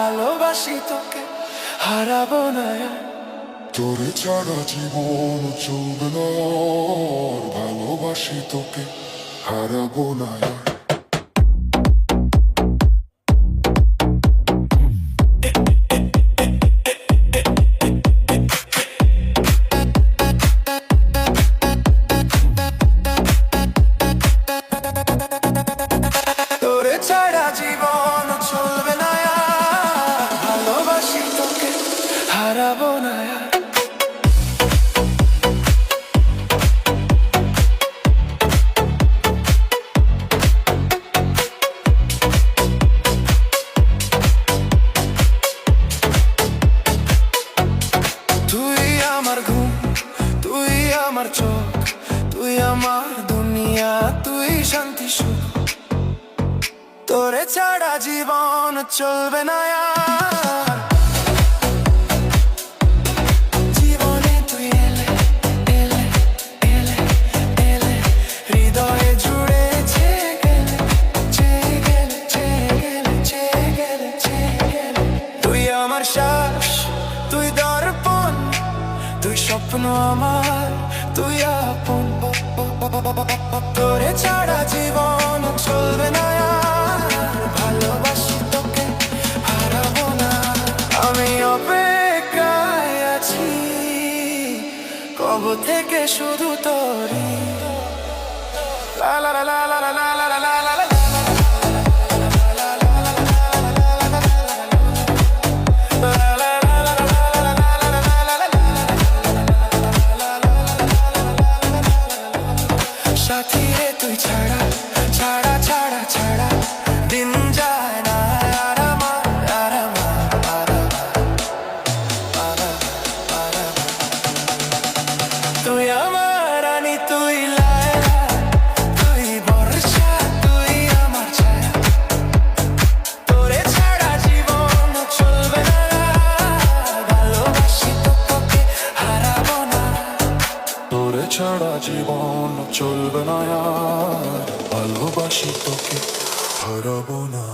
ভালোবাসি তোকে, হারাবো না আর। তোরে ছাড়া জীবন চলবে না আর, ভালোবাসি তোকে, হারাবো না আর। তোরে ছাড়া জীবন চলবে না আর, ভালোবাসি তোকে, হারাবো না আর। তুই আমার ঘুম, তুই আমার চোখ, তুই আমার দুনিয়া, তুই শান্তি সুখ। তোরে ছাড়া জীবন চলবে না আর। জীবনে তুই এলে, এলে, এলে, এলে, হৃদয়ে জুড়ে ছেয়ে গেলে, ছেয়ে গেলে, ছেয়ে গেলে, ছেয়ে গেলে, ছেয়ে গেলে। তুই আমার শ্বাস, তুই দর্পণ, তুই স্বপ্ন আমার, তুই আপন। তোরে ছাড়া জীবন চলবে না আর, ভালোবাসি তোকে, হারাবো না। আমি অপেক্ষায় আছি কবে থেকে শুধু তোরই। লা লা লা লা লা লা লা লা লা লা। সাথী রে তুই ছাড়া, ছাড়া, ছাড়া, ছাড়া দিন যায় না আর আমার, আর আমার, আর আমার, আর আমার। তুই আমার রানী, তুই লায়লা, তুই বর্ষা, তুই আমার ছায়া। তোরে ছাড়া জীবন চলবে না, ভালোবাসি তোকে, হারাবো না। তোরে ছাড়া জীবন চলবে না আর, ভালোবাসি তোকে, হারাবো না।